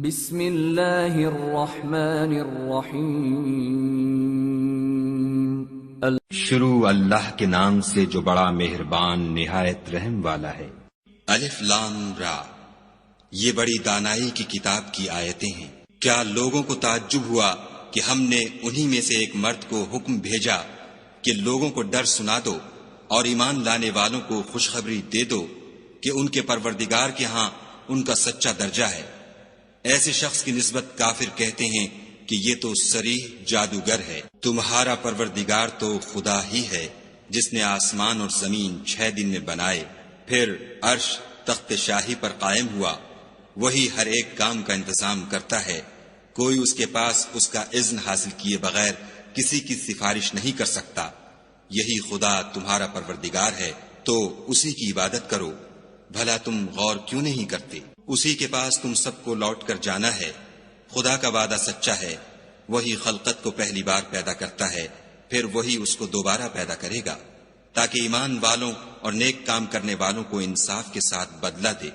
بسم اللہ الرحمن الرحیم شروع اللہ کے نام سے جو بڑا مہربان نہایت رحم والا ہے۔ الف لام را، یہ بڑی دانائی کی کتاب کی آیتیں ہیں۔ کیا لوگوں کو تعجب ہوا کہ ہم نے انہی میں سے ایک مرد کو حکم بھیجا کہ لوگوں کو ڈر سنا دو اور ایمان لانے والوں کو خوشخبری دے دو کہ ان کے پروردگار کے ہاں ان کا سچا درجہ ہے۔ ایسے شخص کی نسبت کافر کہتے ہیں کہ یہ تو صریح جادوگر ہے۔ تمہارا پروردگار تو خدا ہی ہے جس نے آسمان اور زمین 6 دن میں بنائے، پھر عرش تخت شاہی پر قائم ہوا۔ وہی ہر ایک کام کا انتظام کرتا ہے، کوئی اس کے پاس اس کا اذن حاصل کیے بغیر کسی کی سفارش نہیں کر سکتا۔ یہی خدا تمہارا پروردگار ہے تو اسی کی عبادت کرو۔ بھلا تم غور کیوں نہیں کرتے؟ اسی کے پاس تم سب کو لوٹ کر جانا ہے۔ خدا کا وعدہ سچا ہے، وہی خلقت کو پہلی بار پیدا کرتا ہے، پھر وہی اس کو دوبارہ پیدا کرے گا تاکہ ایمان والوں اور نیک کام کرنے والوں کو انصاف کے ساتھ بدلہ دے،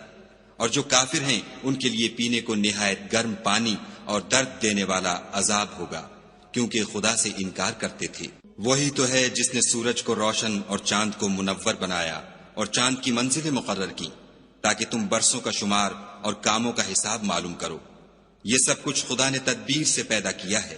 اور جو کافر ہیں ان کے لیے پینے کو نہایت گرم پانی اور درد دینے والا عذاب ہوگا، کیونکہ خدا سے انکار کرتے تھے۔ وہی تو ہے جس نے سورج کو روشن اور چاند کو منور بنایا اور چاند کی منزلیں مقرر کی تاکہ تم برسوں کا شمار اور کاموں کا حساب معلوم کرو۔ یہ سب کچھ خدا نے تدبیر سے پیدا کیا ہے۔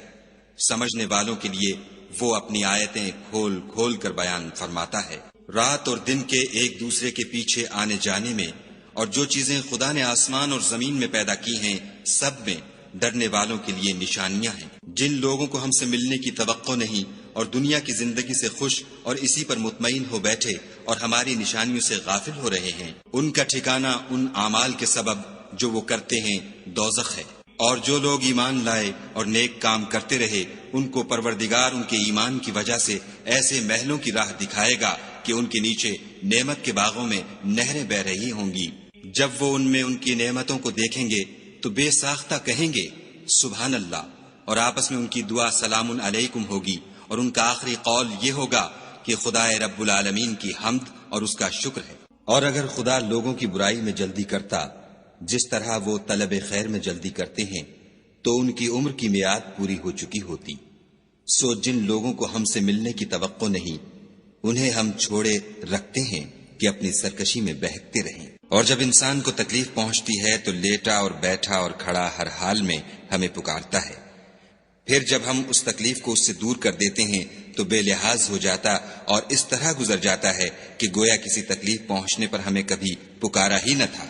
سمجھنے والوں کے لیے وہ اپنی آیتیں کھول کھول کر بیان فرماتا ہے۔ رات اور دن کے ایک دوسرے کے پیچھے آنے جانے میں اور جو چیزیں خدا نے آسمان اور زمین میں پیدا کی ہیں، سب میں ڈرنے والوں کے لیے نشانیاں ہیں۔ جن لوگوں کو ہم سے ملنے کی توقع نہیں اور دنیا کی زندگی سے خوش اور اسی پر مطمئن ہو بیٹھے اور ہماری نشانیوں سے غافل ہو رہے ہیں، ان کا ٹھکانہ ان اعمال کے سبب جو وہ کرتے ہیں دوزخ ہے۔ اور جو لوگ ایمان لائے اور نیک کام کرتے رہے، ان کو پروردگار ان کے ایمان کی وجہ سے ایسے محلوں کی راہ دکھائے گا کہ ان کے نیچے نعمت کے باغوں میں نہریں بہ رہی ہوں گی۔ جب وہ ان میں ان کی نعمتوں کو دیکھیں گے تو بے ساختہ کہیں گے سبحان اللہ، اور آپس میں ان کی دعا سلام علیکم ہوگی، اور ان کا آخری قول یہ ہوگا کہ خدا رب العالمین کی حمد اور اس کا شکر ہے۔ اور اگر خدا لوگوں کی برائی میں جلدی کرتا جس طرح وہ طلب خیر میں جلدی کرتے ہیں تو ان کی عمر کی میعاد پوری ہو چکی ہوتی۔ سو جن لوگوں کو ہم سے ملنے کی توقع نہیں، انہیں ہم چھوڑے رکھتے ہیں کہ اپنی سرکشی میں بہکتے رہیں۔ اور جب انسان کو تکلیف پہنچتی ہے تو لیٹا اور بیٹھا اور کھڑا ہر حال میں ہمیں پکارتا ہے، پھر جب ہم اس تکلیف کو اس سے دور کر دیتے ہیں تو بے لحاظ ہو جاتا اور اس طرح گزر جاتا ہے کہ گویا کسی تکلیف پہنچنے پر ہمیں کبھی پکارا ہی نہ تھا۔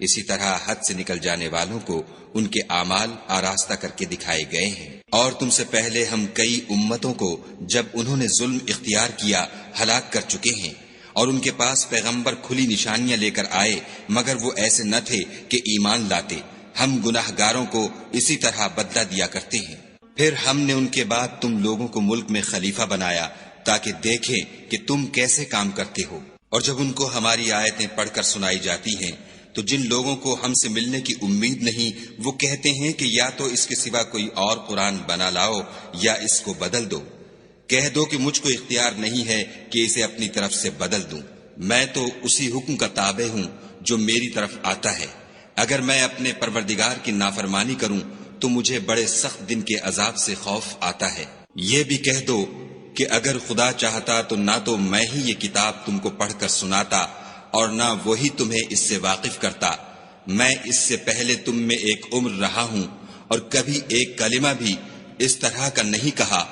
اسی طرح حد سے نکل جانے والوں کو ان کے اعمال آراستہ کر کے دکھائے گئے ہیں۔ اور تم سے پہلے ہم کئی امتوں کو جب انہوں نے ظلم اختیار کیا ہلاک کر چکے ہیں، اور ان کے پاس پیغمبر کھلی نشانیاں لے کر آئے مگر وہ ایسے نہ تھے کہ ایمان لاتے۔ ہم گناہ گاروں کو اسی طرح بدلہ دیا کرتے ہیں۔ پھر ہم نے ان کے بعد تم لوگوں کو ملک میں خلیفہ بنایا تاکہ دیکھیں کہ تم کیسے کام کرتے ہو۔ اور جب ان کو ہماری آیتیں پڑھ کر سنائی جاتی ہیں تو جن لوگوں کو ہم سے ملنے کی امید نہیں، وہ کہتے ہیں کہ یا تو اس کے سوا کوئی اور قرآن بنا لاؤ یا اس کو بدل دو۔ کہہ دو کہ مجھ کو اختیار نہیں ہے کہ اسے اپنی طرف سے بدل دوں، میں تو اسی حکم کا تابع ہوں جو میری طرف آتا ہے۔ اگر میں اپنے پروردگار کی نافرمانی کروں تو مجھے بڑے سخت دن کے عذاب سے خوف آتا ہے۔ یہ بھی کہہ دو کہ اگر خدا چاہتا تو نہ تو میں ہی یہ کتاب تم کو پڑھ کر سناتا اور نہ وہی تمہیں اس سے واقف کرتا۔ میں اس سے پہلے تم میں ایک عمر رہا ہوں اور کبھی ایک کلمہ بھی اس طرح کا نہیں کہا،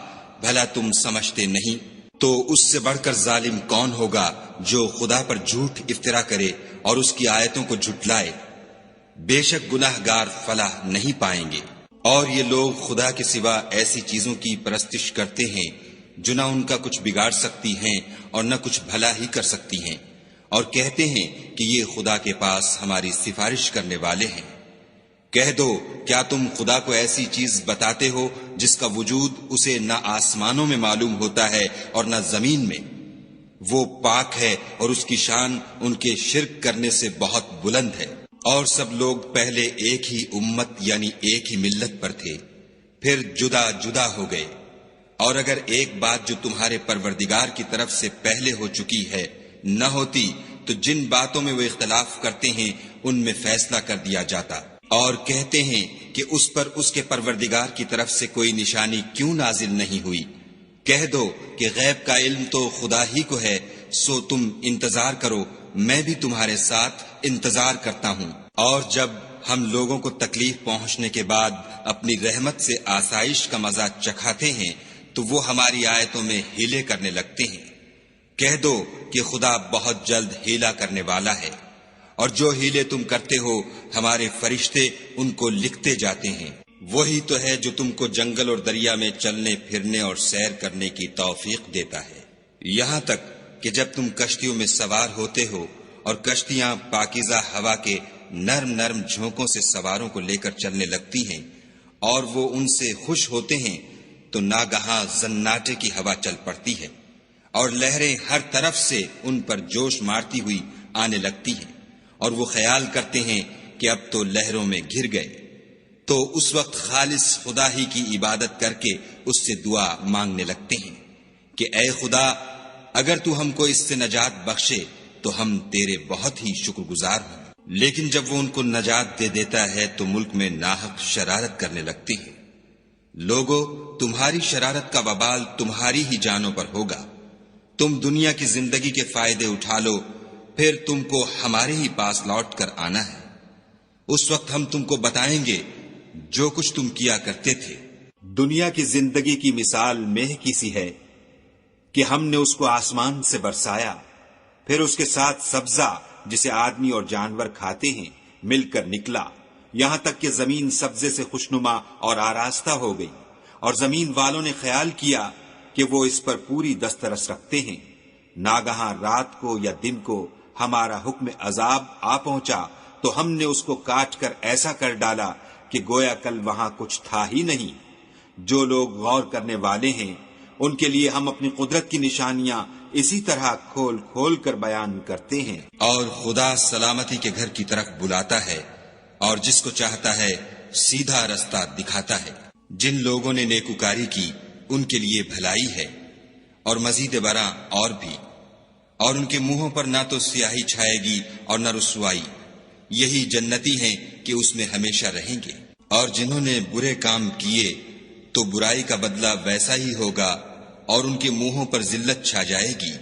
بھلا تم سمجھتے نہیں؟ تو اس سے بڑھ کر ظالم کون ہوگا جو خدا پر جھوٹ افطرا کرے اور اس کی آیتوں کو جھٹلائے؟ بے شک گناہ گار فلاح نہیں پائیں گے۔ اور یہ لوگ خدا کے سوا ایسی چیزوں کی پرستش کرتے ہیں جو نہ ان کا کچھ بگاڑ سکتی ہیں اور نہ کچھ بھلا ہی کر سکتی ہیں، اور کہتے ہیں کہ یہ خدا کے پاس ہماری سفارش کرنے والے ہیں۔ کہہ دو کیا تم خدا کو ایسی چیز بتاتے ہو جس کا وجود اسے نہ آسمانوں میں معلوم ہوتا ہے اور نہ زمین میں؟ وہ پاک ہے اور اس کی شان ان کے شرک کرنے سے بہت بلند ہے۔ اور سب لوگ پہلے ایک ہی امت یعنی ایک ہی ملت پر تھے، پھر جدا جدا ہو گئے۔ اور اگر ایک بات جو تمہارے پروردگار کی طرف سے پہلے ہو چکی ہے نہ ہوتی تو جن باتوں میں وہ اختلاف کرتے ہیں ان میں فیصلہ کر دیا جاتا۔ اور کہتے ہیں کہ اس پر اس کے پروردگار کی طرف سے کوئی نشانی کیوں نازل نہیں ہوئی؟ کہہ دو کہ غیب کا علم تو خدا ہی کو ہے، سو تم انتظار کرو، میں بھی تمہارے ساتھ انتظار کرتا ہوں۔ اور جب ہم لوگوں کو تکلیف پہنچنے کے بعد اپنی رحمت سے آسائش کا مزہ چکھاتے ہیں تو وہ ہماری آیتوں میں ہیلے کرنے لگتے ہیں۔ کہہ دو کہ خدا بہت جلد ہیلا کرنے والا ہے، اور جو ہیلے تم کرتے ہو ہمارے فرشتے ان کو لکھتے جاتے ہیں۔ وہی تو ہے جو تم کو جنگل اور دریا میں چلنے پھرنے اور سیر کرنے کی توفیق دیتا ہے، یہاں تک کہ جب تم کشتیوں میں سوار ہوتے ہو اور کشتیاں پاکیزہ ہوا کے نرم نرم جھونکوں سے سواروں کو لے کر چلنے لگتی ہیں اور وہ ان سے خوش ہوتے ہیں تو ناگہاں زناٹے کی ہوا چل پڑتی ہے اور لہریں ہر طرف سے ان پر جوش مارتی ہوئی آنے لگتی ہیں، اور وہ خیال کرتے ہیں کہ اب تو لہروں میں گر گئے، تو اس وقت خالص خدا ہی کی عبادت کر کے اس سے دعا مانگنے لگتے ہیں کہ اے خدا، اگر تو ہم کو اس سے نجات بخشے تو ہم تیرے بہت ہی شکر گزار ہوں۔ لیکن جب وہ ان کو نجات دے دیتا ہے تو ملک میں ناحق شرارت کرنے لگتے ہیں۔ لوگو، تمہاری شرارت کا وبال تمہاری ہی جانوں پر ہوگا۔ تم دنیا کی زندگی کے فائدے اٹھا لو، پھر تم کو ہمارے ہی پاس لوٹ کر آنا ہے۔ اس وقت ہم تم کو بتائیں گے جو کچھ تم کیا کرتے تھے۔ دنیا کی زندگی کی مثال مہ کی سی ہے کہ ہم نے اس کو آسمان سے برسایا، پھر اس کے ساتھ سبزہ جسے آدمی اور جانور کھاتے ہیں مل کر نکلا، یہاں تک کہ زمین سبزے سے خوشنما اور آراستہ ہو گئی، اور زمین والوں نے خیال کیا کہ وہ اس پر پوری دسترس رکھتے ہیں۔ ناگہاں رات کو یا دن کو ہمارا حکم عذاب آ پہنچا تو ہم نے اس کو کاٹ کر ایسا کر ڈالا کہ گویا کل وہاں کچھ تھا ہی نہیں۔ جو لوگ غور کرنے والے ہیں ان کے لیے ہم اپنی قدرت کی نشانیاں اسی طرح کھول کھول کر بیان کرتے ہیں۔ اور خدا سلامتی کے گھر کی طرف بلاتا ہے اور جس کو چاہتا ہے سیدھا رستہ دکھاتا ہے۔ جن لوگوں نے نیکوکاری کی ان کے لیے بھلائی ہے، اور مزید برآں اور بھی، اور ان کے منہوں پر نہ تو سیاہی چھائے گی اور نہ رسوائی، یہی جنتی ہیں کہ اس میں ہمیشہ رہیں گے۔ اور جنہوں نے برے کام کیے تو برائی کا بدلہ ویسا ہی ہوگا، اور ان کے منہوں پر ذلت چھا جائے گی،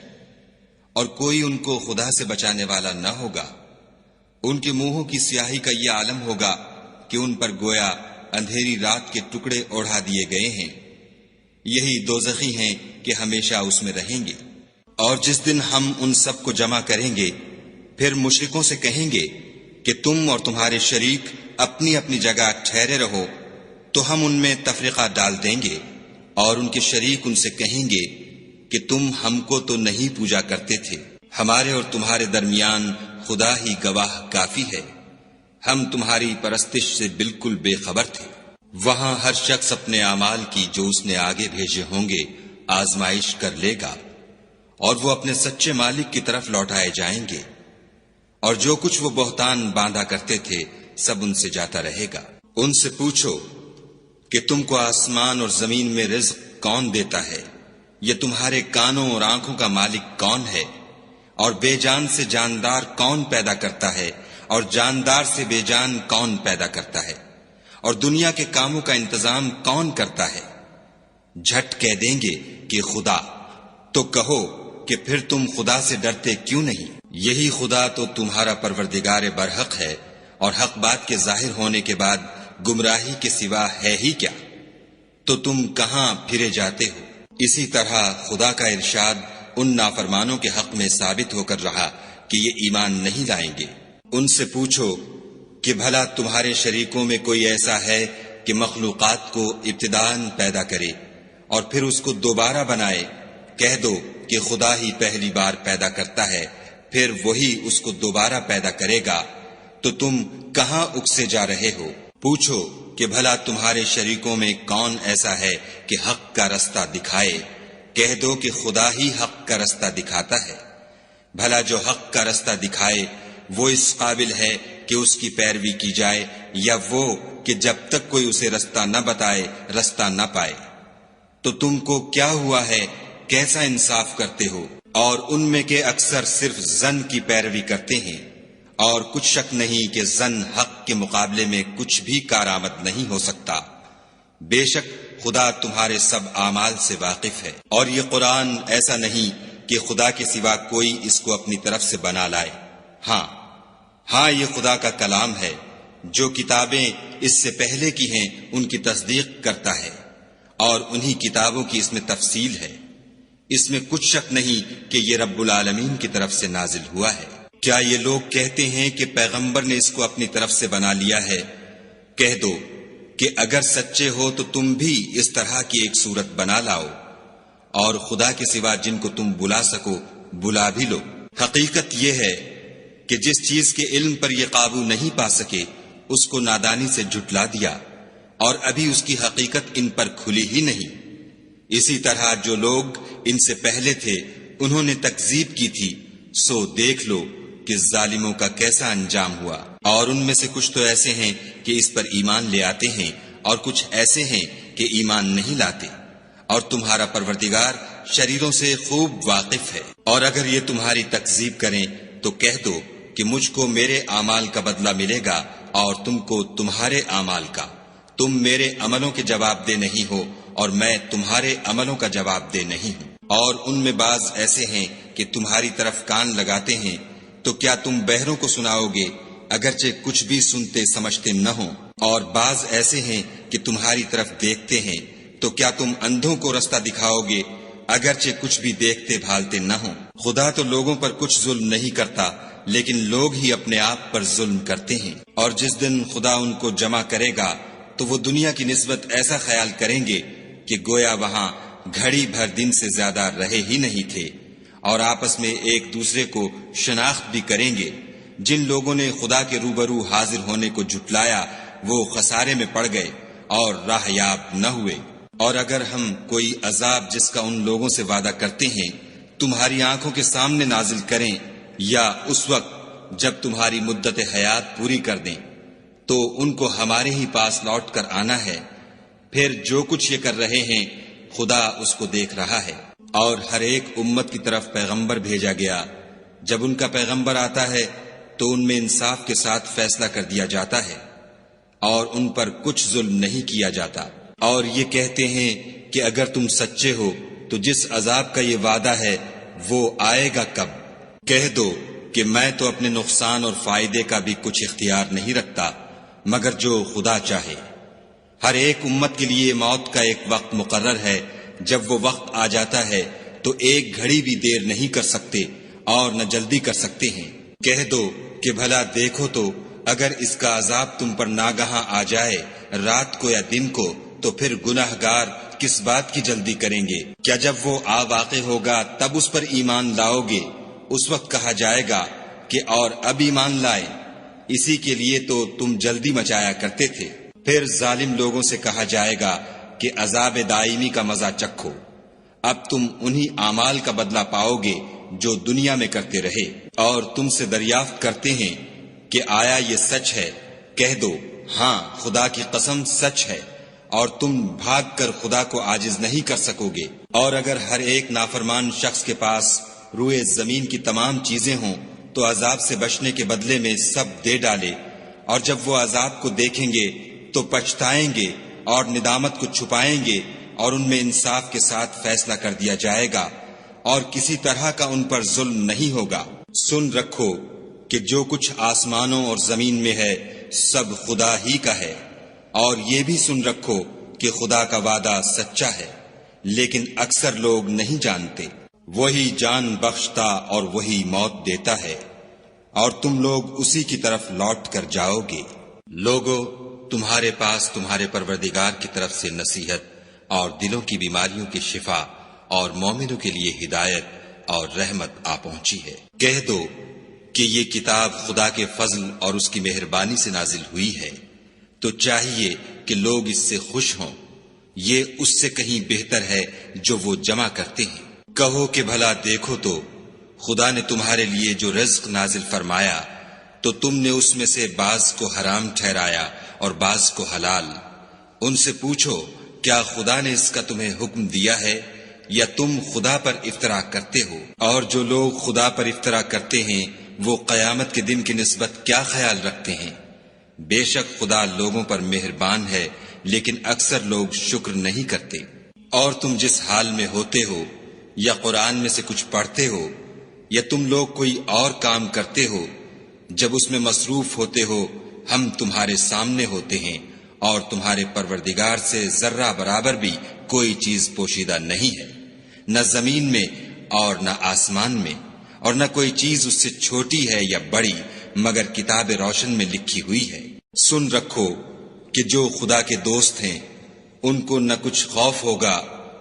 اور کوئی ان کو خدا سے بچانے والا نہ ہوگا۔ ان کے منہوں کی سیاہی کا یہ عالم ہوگا کہ ان پر گویا اندھیری رات کے ٹکڑے اوڑھا دیے گئے ہیں، یہی دوزخی ہیں کہ ہمیشہ اس میں رہیں گے۔ اور جس دن ہم ان سب کو جمع کریں گے پھر مشرکوں سے کہیں گے کہ تم اور تمہارے شریک اپنی اپنی جگہ ٹھہرے رہو، تو ہم ان میں تفریقہ ڈال دیں گے، اور ان کے شریک ان سے کہیں گے کہ تم ہم کو تو نہیں پوجا کرتے تھے، ہمارے اور تمہارے درمیان خدا ہی گواہ کافی ہے، ہم تمہاری پرستش سے بالکل بے خبر تھے۔ وہاں ہر شخص اپنے اعمال کی جو اس نے آگے بھیجے ہوں گے آزمائش کر لے گا، اور وہ اپنے سچے مالک کی طرف لوٹائے جائیں گے، اور جو کچھ وہ بہتان باندھا کرتے تھے سب ان سے جاتا رہے گا۔ ان سے پوچھو کہ تم کو آسمان اور زمین میں رزق کون دیتا ہے؟ یہ تمہارے کانوں اور آنکھوں کا مالک کون ہے؟ اور بے جان سے جاندار کون پیدا کرتا ہے؟ اور جاندار سے بے جان کون پیدا کرتا ہے؟ اور دنیا کے کاموں کا انتظام کون کرتا ہے؟ جھٹ کہہ دیں گے کہ خدا۔ تو کہو کہ پھر تم خدا سے ڈرتے کیوں نہیں؟ یہی خدا تو تمہارا پروردگار برحق ہے، اور حق بات کے ظاہر ہونے کے بعد گمراہی کے سوا ہے ہی کیا؟ تو تم کہاں پھرے جاتے ہو؟ اسی طرح خدا کا ارشاد ان نافرمانوں کے حق میں ثابت ہو کر رہا کہ یہ ایمان نہیں لائیں گے۔ ان سے پوچھو کہ بھلا تمہارے شریکوں میں کوئی ایسا ہے کہ مخلوقات کو ابتداءً پیدا کرے اور پھر اس کو دوبارہ بنائے؟ کہہ دو کہ خدا ہی پہلی بار پیدا کرتا ہے، پھر وہی اس کو دوبارہ پیدا کرے گا، تو تم کہاں اکسے جا رہے ہو؟ پوچھو کہ بھلا تمہارے شریکوں میں کون ایسا ہے کہ حق کا رستہ دکھائے؟ کہہ دو کہ خدا ہی حق کا رستہ دکھاتا ہے۔ بھلا جو حق کا رستہ دکھائے وہ اس قابل ہے کہ اس کی پیروی کی جائے، یا وہ کہ جب تک کوئی اسے رستہ نہ بتائے رستہ نہ پائے؟ تو تم کو کیا ہوا ہے، کیسا انصاف کرتے ہو؟ اور ان میں کے اکثر صرف ظن کی پیروی کرتے ہیں، اور کچھ شک نہیں کہ زن حق کے مقابلے میں کچھ بھی کارآمد نہیں ہو سکتا۔ بے شک خدا تمہارے سب اعمال سے واقف ہے، اور یہ قرآن ایسا نہیں کہ خدا کے سوا کوئی اس کو اپنی طرف سے بنا لائے۔ ہاں یہ خدا کا کلام ہے، جو کتابیں اس سے پہلے کی ہیں ان کی تصدیق کرتا ہے، اور انہی کتابوں کی اس میں تفصیل ہے۔ اس میں کچھ شک نہیں کہ یہ رب العالمین کی طرف سے نازل ہوا ہے۔ کیا یہ لوگ کہتے ہیں کہ پیغمبر نے اس کو اپنی طرف سے بنا لیا ہے؟ کہہ دو کہ اگر سچے ہو تو تم بھی اس طرح کی ایک صورت بنا لاؤ، اور خدا کے سوا جن کو تم بلا سکو بلا بھی لو۔ حقیقت یہ ہے کہ جس چیز کے علم پر یہ قابو نہیں پا سکے اس کو نادانی سے جھٹلا دیا، اور ابھی اس کی حقیقت ان پر کھلی ہی نہیں۔ اسی طرح جو لوگ ان سے پہلے تھے انہوں نے تکذیب کی تھی، سو دیکھ لو کہ ظالموں کا کیسا انجام ہوا۔ اور ان میں سے کچھ تو ایسے ہیں کہ اس پر ایمان لے آتے ہیں، اور کچھ ایسے ہیں کہ ایمان نہیں لاتے، اور تمہارا پروردگار شریروں سے خوب واقف ہے۔ اور اگر یہ تمہاری تکذیب کریں تو کہہ دو کہ مجھ کو میرے اعمال کا بدلہ ملے گا اور تم کو تمہارے اعمال کا۔ تم میرے عملوں کے جواب دہ نہیں ہو اور میں تمہارے عملوں کا جواب دہ نہیں ہوں۔ اور ان میں بعض ایسے ہیں کہ تمہاری طرف کان لگاتے ہیں، تو کیا تم بہروں کو سناؤ گے اگرچہ کچھ بھی سنتے سمجھتے نہ ہوں؟ اور بعض ایسے ہیں کہ تمہاری طرف دیکھتے ہیں، تو کیا تم اندھوں کو رستہ دکھاؤ گے اگرچہ کچھ بھی دیکھتے بھالتے نہ ہوں؟ خدا تو لوگوں پر کچھ ظلم نہیں کرتا، لیکن لوگ ہی اپنے آپ پر ظلم کرتے ہیں۔ اور جس دن خدا ان کو جمع کرے گا تو وہ دنیا کی نسبت ایسا خیال کریں گے کہ گویا وہاں گھڑی بھر دن سے زیادہ رہے ہی نہیں تھے، اور آپس میں ایک دوسرے کو شناخت بھی کریں گے۔ جن لوگوں نے خدا کے روبرو حاضر ہونے کو جھٹلایا وہ خسارے میں پڑ گئے اور راہ یاب نہ ہوئے۔ اور اگر ہم کوئی عذاب جس کا ان لوگوں سے وعدہ کرتے ہیں تمہاری آنکھوں کے سامنے نازل کریں، یا اس وقت جب تمہاری مدت حیات پوری کر دیں، تو ان کو ہمارے ہی پاس لوٹ کر آنا ہے۔ پھر جو کچھ یہ کر رہے ہیں خدا اس کو دیکھ رہا ہے۔ اور ہر ایک امت کی طرف پیغمبر بھیجا گیا، جب ان کا پیغمبر آتا ہے تو ان میں انصاف کے ساتھ فیصلہ کر دیا جاتا ہے، اور ان پر کچھ ظلم نہیں کیا جاتا۔ اور یہ کہتے ہیں کہ اگر تم سچے ہو تو جس عذاب کا یہ وعدہ ہے وہ آئے گا کب؟ کہہ دو کہ میں تو اپنے نقصان اور فائدے کا بھی کچھ اختیار نہیں رکھتا مگر جو خدا چاہے۔ ہر ایک امت کے لیے موت کا ایک وقت مقرر ہے، جب وہ وقت آ جاتا ہے تو ایک گھڑی بھی دیر نہیں کر سکتے اور نہ جلدی کر سکتے ہیں۔ کہہ دو کہ بھلا دیکھو تو اگر اس کا عذاب تم پر ناگہاں آ جائے رات کو یا دن کو، تو پھر گناہ گار کس بات کی جلدی کریں گے؟ کیا جب وہ آ واقع ہوگا تب اس پر ایمان لاؤ گے؟ اس وقت کہا جائے گا کہ اور اب ایمان لائے، اسی کے لیے تو تم جلدی مچایا کرتے تھے۔ پھر ظالم لوگوں سے کہا جائے گا کہ عذاب دائمی کا مزہ چکھو، اب تم انہی اعمال کا بدلہ پاؤ گے جو دنیا میں کرتے رہے۔ اور تم سے دریافت کرتے ہیں کہ آیا یہ سچ ہے؟ کہہ دو ہاں خدا کی قسم سچ ہے، اور تم بھاگ کر خدا کو عاجز نہیں کر سکو گے۔ اور اگر ہر ایک نافرمان شخص کے پاس روئے زمین کی تمام چیزیں ہوں تو عذاب سے بچنے کے بدلے میں سب دے ڈالے، اور جب وہ عذاب کو دیکھیں گے تو پچھتائیں گے اور ندامت کو چھپائیں گے، اور ان میں انصاف کے ساتھ فیصلہ کر دیا جائے گا، اور کسی طرح کا ان پر ظلم نہیں ہوگا۔ سن رکھو کہ جو کچھ آسمانوں اور زمین میں ہے سب خدا ہی کا ہے، اور یہ بھی سن رکھو کہ خدا کا وعدہ سچا ہے، لیکن اکثر لوگ نہیں جانتے۔ وہی جان بخشتا اور وہی موت دیتا ہے، اور تم لوگ اسی کی طرف لوٹ کر جاؤ گے۔ لوگو تمہارے پاس تمہارے پروردگار کی طرف سے نصیحت اور دلوں کی بیماریوں کی شفا اور مومنوں کے لیے ہدایت اور رحمت آ پہنچی ہے۔ کہہ دو کہ یہ کتاب خدا کے فضل اور اس کی مہربانی سے نازل ہوئی ہے، تو چاہیے کہ لوگ اس سے خوش ہوں، یہ اس سے کہیں بہتر ہے جو وہ جمع کرتے ہیں۔ کہو کہ بھلا دیکھو تو خدا نے تمہارے لیے جو رزق نازل فرمایا تو تم نے اس میں سے بعض کو حرام ٹھہرایا اور بعض کو حلال۔ ان سے پوچھو کیا خدا نے اس کا تمہیں حکم دیا ہے یا تم خدا پر افطرا کرتے ہو؟ اور جو لوگ خدا پر افطرا کرتے ہیں وہ قیامت کے دن کی نسبت کیا خیال رکھتے ہیں؟ بے شک خدا لوگوں پر مہربان ہے، لیکن اکثر لوگ شکر نہیں کرتے۔ اور تم جس حال میں ہوتے ہو، یا قرآن میں سے کچھ پڑھتے ہو، یا تم لوگ کوئی اور کام کرتے ہو، جب اس میں مصروف ہوتے ہو ہم تمہارے سامنے ہوتے ہیں، اور تمہارے پروردگار سے ذرہ برابر بھی کوئی چیز پوشیدہ نہیں ہے، نہ زمین میں اور نہ آسمان میں، اور نہ کوئی چیز اس سے چھوٹی ہے یا بڑی مگر کتاب روشن میں لکھی ہوئی ہے۔ سن رکھو کہ جو خدا کے دوست ہیں ان کو نہ کچھ خوف ہوگا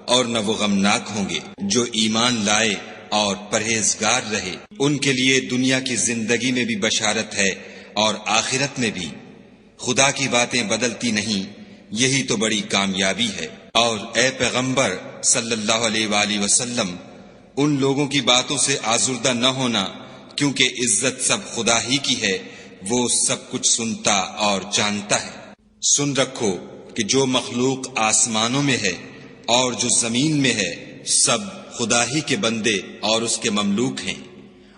اور نہ وہ غمناک ہوں گے۔ جو ایمان لائے اور پرہیزگار رہے ان کے لیے دنیا کی زندگی میں بھی بشارت ہے اور آخرت میں بھی۔ خدا کی باتیں بدلتی نہیں، یہی تو بڑی کامیابی ہے۔ اور اے پیغمبر صلی اللہ علیہ وآلہ وسلم، ان لوگوں کی باتوں سے آزردہ نہ ہونا، کیونکہ عزت سب خدا ہی کی ہے، وہ سب کچھ سنتا اور جانتا ہے۔ سن رکھو کہ جو مخلوق آسمانوں میں ہے اور جو زمین میں ہے سب خدا ہی کے بندے اور اس کے مملوک ہیں،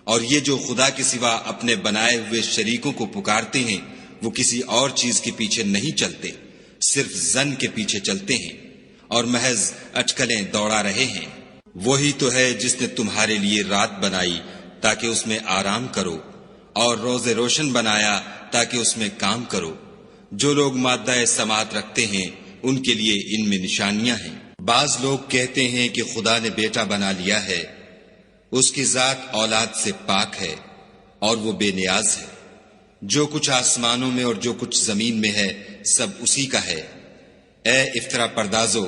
اور یہ جو خدا کے سوا اپنے بنائے ہوئے شریکوں کو پکارتے ہیں وہ کسی اور چیز کے پیچھے نہیں چلتے، صرف ظن کے پیچھے چلتے ہیں اور محض اٹکلیں دوڑا رہے ہیں۔ وہی تو ہے جس نے تمہارے لیے رات بنائی تاکہ اس میں آرام کرو، اور روز روشن بنایا تاکہ اس میں کام کرو۔ جو لوگ مادہ سماعت رکھتے ہیں ان کے لیے ان میں نشانیاں ہیں۔ بعض لوگ کہتے ہیں کہ خدا نے بیٹا بنا لیا ہے، اس کی ذات اولاد سے پاک ہے اور وہ بے نیاز ہے۔ جو کچھ آسمانوں میں اور جو کچھ زمین میں ہے سب اسی کا ہے۔ اے افترا پردازو،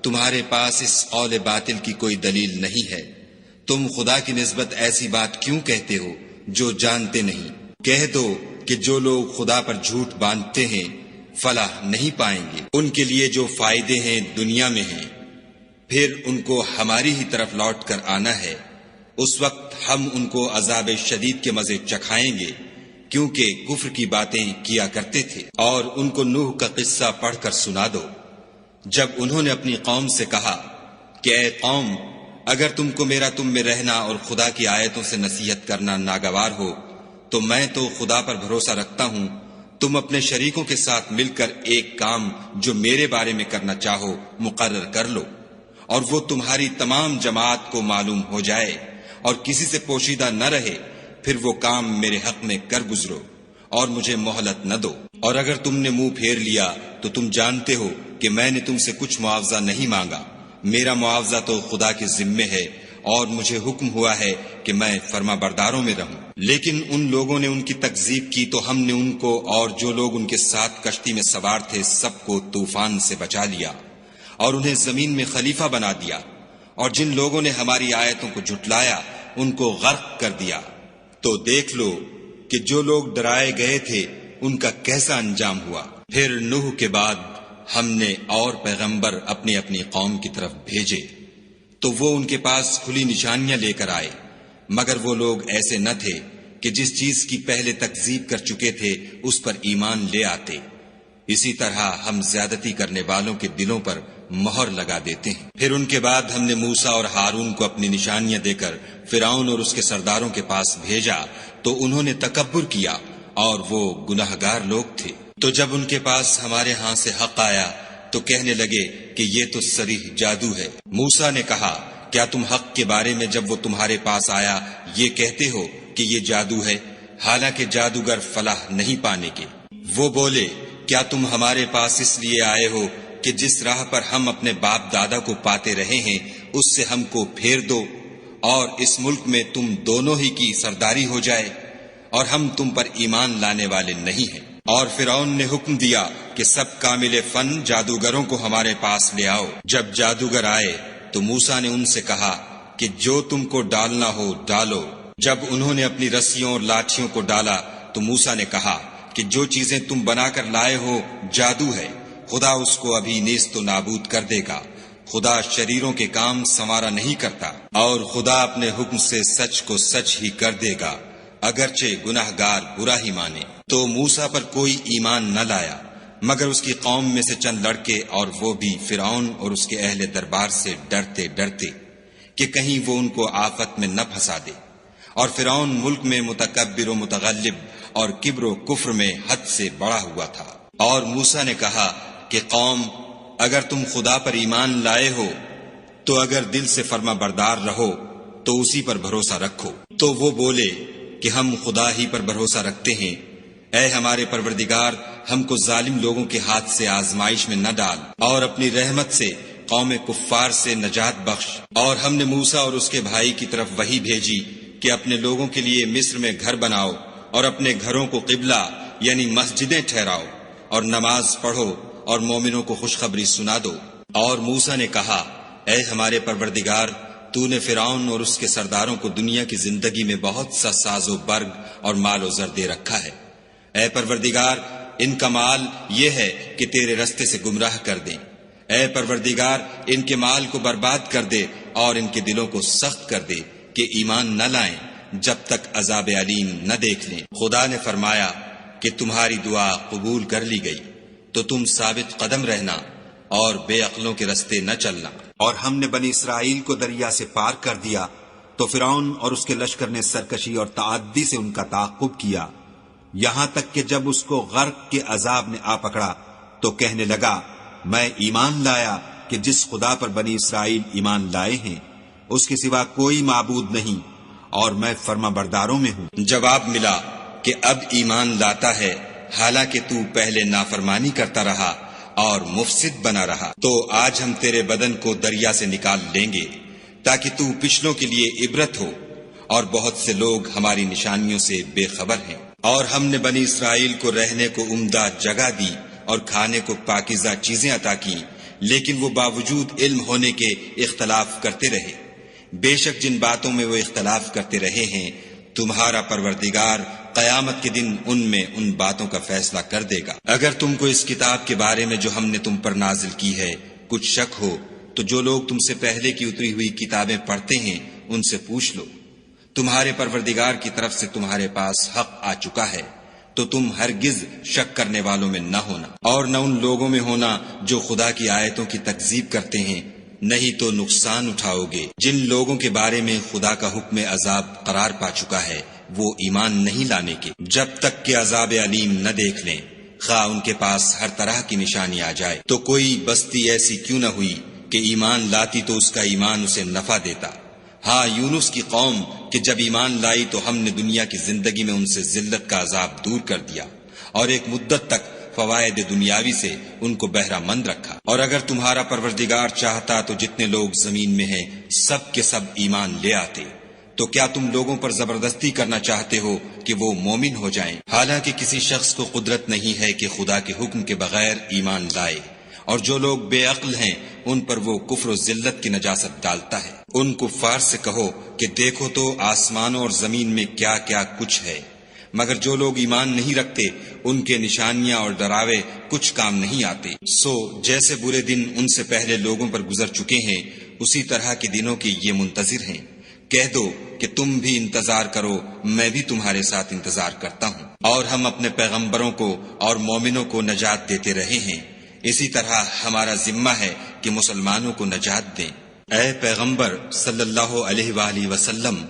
تمہارے پاس اس قول باطل کی کوئی دلیل نہیں ہے، تم خدا کی نسبت ایسی بات کیوں کہتے ہو جو جانتے نہیں؟ کہہ دو کہ جو لوگ خدا پر جھوٹ باندھتے ہیں فلاح نہیں پائیں گے۔ ان کے لیے جو فائدے ہیں دنیا میں ہیں، پھر ان کو ہماری ہی طرف لوٹ کر آنا ہے۔ اس وقت ہم ان کو عذاب شدید کے مزے چکھائیں گے، کیونکہ کفر کی باتیں کیا کرتے تھے۔ اور ان کو نوح کا قصہ پڑھ کر سنا دو، جب انہوں نے اپنی قوم سے کہا کہ اے قوم، اگر تم کو میرا تم میں رہنا اور خدا کی آیتوں سے نصیحت کرنا ناگوار ہو تو میں تو خدا پر بھروسہ رکھتا ہوں، تم اپنے شریکوں کے ساتھ مل کر ایک کام جو میرے بارے میں کرنا چاہو مقرر کر لو، اور وہ تمہاری تمام جماعت کو معلوم ہو جائے اور کسی سے پوشیدہ نہ رہے، پھر وہ کام میرے حق میں کر گزرو اور مجھے مہلت نہ دو۔ اور اگر تم نے منہ پھیر لیا تو تم جانتے ہو کہ میں نے تم سے کچھ معاوضہ نہیں مانگا، میرا معاوضہ تو خدا کے ذمے ہے، اور مجھے حکم ہوا ہے کہ میں فرما برداروں میں رہوں۔ لیکن ان لوگوں نے ان کی تکذیب کی تو ہم نے ان کو اور جو لوگ ان کے ساتھ کشتی میں سوار تھے سب کو طوفان سے بچا لیا اور انہیں زمین میں خلیفہ بنا دیا، اور جن لوگوں نے ہماری آیتوں کو جھٹلایا ان کو غرق کر دیا۔ تو دیکھ لو کہ جو لوگ ڈرائے گئے تھے ان کا کیسا انجام ہوا۔ پھر نوح کے بعد ہم نے اور پیغمبر اپنی اپنی قوم کی طرف بھیجے تو وہ ان کے پاس کھلی نشانیاں لے کر آئے، مگر وہ لوگ ایسے نہ تھے کہ جس چیز کی پہلے تکذیب کر چکے تھے اس پر ایمان لے آتے۔ اسی طرح ہم زیادتی کرنے والوں کے دلوں پر مہر لگا دیتے ہیں۔ پھر ان کے بعد ہم نے موسیٰ اور ہارون کو اپنی نشانیاں دے کر فرعون اور اس کے سرداروں کے پاس بھیجا تو انہوں نے تکبر کیا اور وہ گناہگار لوگ تھے۔ تو جب ان کے پاس ہمارے ہاں سے حق آیا تو کہنے لگے کہ یہ تو صریح جادو ہے۔ موسیٰ نے کہا کیا تم حق کے بارے میں جب وہ تمہارے پاس آیا یہ کہتے ہو کہ یہ جادو ہے، حالانکہ جادوگر فلاح نہیں پانے کے؟ وہ بولے کیا تم ہمارے پاس اس لیے آئے ہو کہ جس راہ پر ہم اپنے باپ دادا کو پاتے رہے ہیں اس سے ہم کو پھیر دو اور اس ملک میں تم دونوں ہی کی سرداری ہو جائے، اور ہم تم پر ایمان لانے والے نہیں ہیں۔ اور فرعون نے حکم دیا کہ سب کامل فن جادوگروں کو ہمارے پاس لے آؤ۔ جب جادوگر آئے تو موسیٰ نے ان سے کہا کہ جو تم کو ڈالنا ہو ڈالو۔ جب انہوں نے اپنی رسیوں اور لاٹھیوں کو ڈالا تو موسیٰ نے کہا کہ جو چیزیں تم بنا کر لائے ہو جادو ہے، خدا اس کو ابھی نیست و نابود کر دے گا۔ خدا شریروں کے کام سنوارا نہیں کرتا، اور خدا اپنے حکم سے سچ کو سچ ہی کر دے گا، اگرچہ گناہگار برا ہی مانے۔ تو موسیٰ پر کوئی ایمان نہ لایا مگر اس کی قوم میں سے چند لڑکے، اور وہ بھی فرعون اور اس کے اہل دربار سے ڈرتے ڈرتے کہ کہیں وہ ان کو آفت میں نہ پھنسا دے۔ اور فرعون ملک میں متکبر و متغلب اور کبر و کفر میں حد سے بڑا ہوا تھا۔ اور موسیٰ نے کہا کہ قوم، اگر تم خدا پر ایمان لائے ہو تو اگر دل سے فرما بردار رہو تو اسی پر بھروسہ رکھو۔ تو وہ بولے کہ ہم خدا ہی پر بھروسہ رکھتے ہیں۔ اے ہمارے پروردگار، ہم کو ظالم لوگوں کے ہاتھ سے آزمائش میں نہ ڈال، اور اپنی رحمت سے قوم کفار سے نجات بخش۔ اور ہم نے موسیٰ اور اس کے بھائی کی طرف وحی بھیجی کہ اپنے لوگوں کے لیے مصر میں گھر بناؤ اور اپنے گھروں کو قبلہ یعنی مسجدیں ٹھہراؤ، اور نماز پڑھو اور مومنوں کو خوشخبری سنا دو۔ اور موسیٰ نے کہا، اے ہمارے پروردگار، تو نے فرعون اور اس کے سرداروں کو دنیا کی زندگی میں بہت سا ساز و برگ اور مال و زر دے رکھا ہے۔ اے پروردگار، ان کا مال یہ ہے کہ تیرے رستے سے گمراہ کر دیں۔ اے پروردگار، ان کے مال کو برباد کر دے اور ان کے دلوں کو سخت کر دے کہ ایمان نہ لائیں جب تک عذاب علیم نہ دیکھ لیں۔ خدا نے فرمایا کہ تمہاری دعا قبول کر لی گئی، تو تم ثابت قدم رہنا اور بے عقلوں کے رستے نہ چلنا۔ اور ہم نے بنی اسرائیل کو دریا سے پار کر دیا تو فرعون اور اس کے لشکر نے سرکشی اور تعدی سے ان کا تعاقب کیا، یہاں تک کہ جب اس کو غرق کے عذاب نے آ پکڑا تو کہنے لگا، میں ایمان لایا کہ جس خدا پر بنی اسرائیل ایمان لائے ہیں اس کے سوا کوئی معبود نہیں، اور میں فرما برداروں میں ہوں۔ جواب ملا کہ اب ایمان لاتا ہے، حالانکہ تو پہلے نافرمانی کرتا رہا اور مفسد بنا رہا۔ تو آج ہم تیرے بدن کو دریا سے نکال لیں گے تاکہ تو پچھلوں کے لیے عبرت ہو، اور بہت سے لوگ ہماری نشانیوں سے بے خبر ہیں۔ اور ہم نے بنی اسرائیل کو رہنے کو عمدہ جگہ دی اور کھانے کو پاکیزہ چیزیں عطا کی، لیکن وہ باوجود علم ہونے کے اختلاف کرتے رہے۔ بے شک جن باتوں میں وہ اختلاف کرتے رہے ہیں، تمہارا پروردگار قیامت کے دن ان میں ان باتوں کا فیصلہ کر دے گا۔ اگر تم کو اس کتاب کے بارے میں جو ہم نے تم پر نازل کی ہے کچھ شک ہو تو جو لوگ تم سے پہلے کی اتری ہوئی کتابیں پڑھتے ہیں ان سے پوچھ لو۔ تمہارے پروردگار کی طرف سے تمہارے پاس حق آ چکا ہے، تو تم ہرگز شک کرنے والوں میں نہ ہونا، اور نہ ان لوگوں میں ہونا جو خدا کی آیتوں کی تکذیب کرتے ہیں، نہیں تو نقصان اٹھاؤ گے۔ جن لوگوں کے بارے میں خدا کا حکم عذاب قرار پا چکا ہے وہ ایمان نہیں لانے کے جب تک کہ عذاب علیم نہ دیکھ لیں، خواہ ان کے پاس ہر طرح کی نشانی آ جائے۔ تو کوئی بستی ایسی کیوں نہ ہوئی کہ ایمان لاتی تو اس کا ایمان اسے نفع دیتا۔ ہاں، یونس کی قوم کہ جب ایمان لائی تو ہم نے دنیا کی زندگی میں ان سے ذلت کا عذاب دور کر دیا، اور ایک مدت تک فوائد دنیاوی سے ان کو بہرہ مند رکھا۔ اور اگر تمہارا پروردگار چاہتا تو جتنے لوگ زمین میں ہیں سب کے سب ایمان لے آتے۔ تو کیا تم لوگوں پر زبردستی کرنا چاہتے ہو کہ وہ مومن ہو جائیں؟ حالانکہ کسی شخص کو قدرت نہیں ہے کہ خدا کے حکم کے بغیر ایمان لائے، اور جو لوگ بے عقل ہیں ان پر وہ کفر و ذلت کی نجاست ڈالتا ہے۔ ان کفار سے کہو کہ دیکھو تو آسمانوں اور زمین میں کیا کیا کچھ ہے، مگر جو لوگ ایمان نہیں رکھتے ان کے نشانیاں اور ڈراوے کچھ کام نہیں آتے۔ سو جیسے برے دن ان سے پہلے لوگوں پر گزر چکے ہیں، اسی طرح کے دنوں کے یہ منتظر ہیں۔ کہہ دو کہ تم بھی انتظار کرو، میں بھی تمہارے ساتھ انتظار کرتا ہوں۔ اور ہم اپنے پیغمبروں کو اور مومنوں کو نجات دیتے رہے ہیں، اسی طرح ہمارا ذمہ ہے کہ مسلمانوں کو نجات دیں۔ اے پیغمبر صلی اللہ علیہ وآلہ وسلم،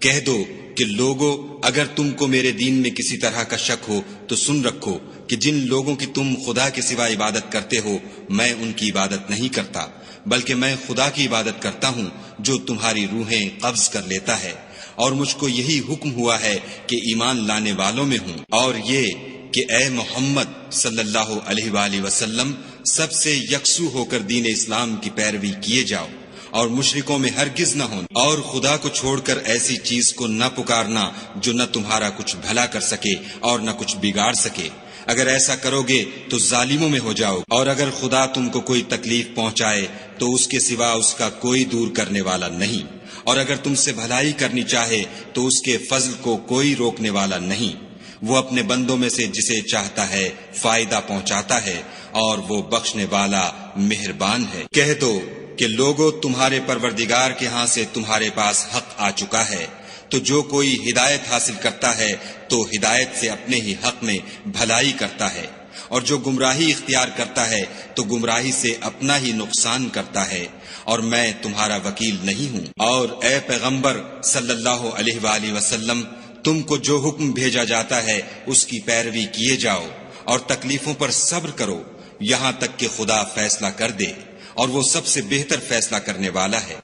کہہ دو کہ لوگو، اگر تم کو میرے دین میں کسی طرح کا شک ہو تو سن رکھو کہ جن لوگوں کی تم خدا کے سوا عبادت کرتے ہو میں ان کی عبادت نہیں کرتا، بلکہ میں خدا کی عبادت کرتا ہوں جو تمہاری روحیں قبض کر لیتا ہے، اور مجھ کو یہی حکم ہوا ہے کہ ایمان لانے والوں میں ہوں، اور یہ کہ اے محمد صلی اللہ علیہ وآلہ وسلم سب سے یکسو ہو کر دین اسلام کی پیروی کیے جاؤ، اور مشرکوں میں ہرگز نہ ہوں، اور خدا کو چھوڑ کر ایسی چیز کو نہ پکارنا جو نہ تمہارا کچھ بھلا کر سکے اور نہ کچھ بگاڑ سکے۔ اگر ایسا کرو گے تو ظالموں میں ہو جاؤ، اور اگر خدا تم کو کوئی تکلیف پہنچائے تو اس کے سوا اس کا کوئی دور کرنے والا نہیں، اور اگر تم سے بھلائی کرنی چاہے تو اس کے فضل کو کوئی روکنے والا نہیں۔ وہ اپنے بندوں میں سے جسے چاہتا ہے فائدہ پہنچاتا ہے، اور وہ بخشنے والا مہربان ہے۔ کہہ دو کہ لوگوں، تمہارے پروردگار کے ہاں سے تمہارے پاس حق آ چکا ہے، تو جو کوئی ہدایت حاصل کرتا ہے تو ہدایت سے اپنے ہی حق میں بھلائی کرتا ہے، اور جو گمراہی اختیار کرتا ہے تو گمراہی سے اپنا ہی نقصان کرتا ہے، اور میں تمہارا وکیل نہیں ہوں۔ اور اے پیغمبر صلی اللہ علیہ وآلہ وسلم، تم کو جو حکم بھیجا جاتا ہے اس کی پیروی کیے جاؤ، اور تکلیفوں پر صبر کرو یہاں تک کہ خدا فیصلہ کر دے، اور وہ سب سے بہتر فیصلہ کرنے والا ہے۔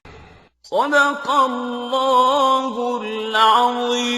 صدق اللہ العظیم۔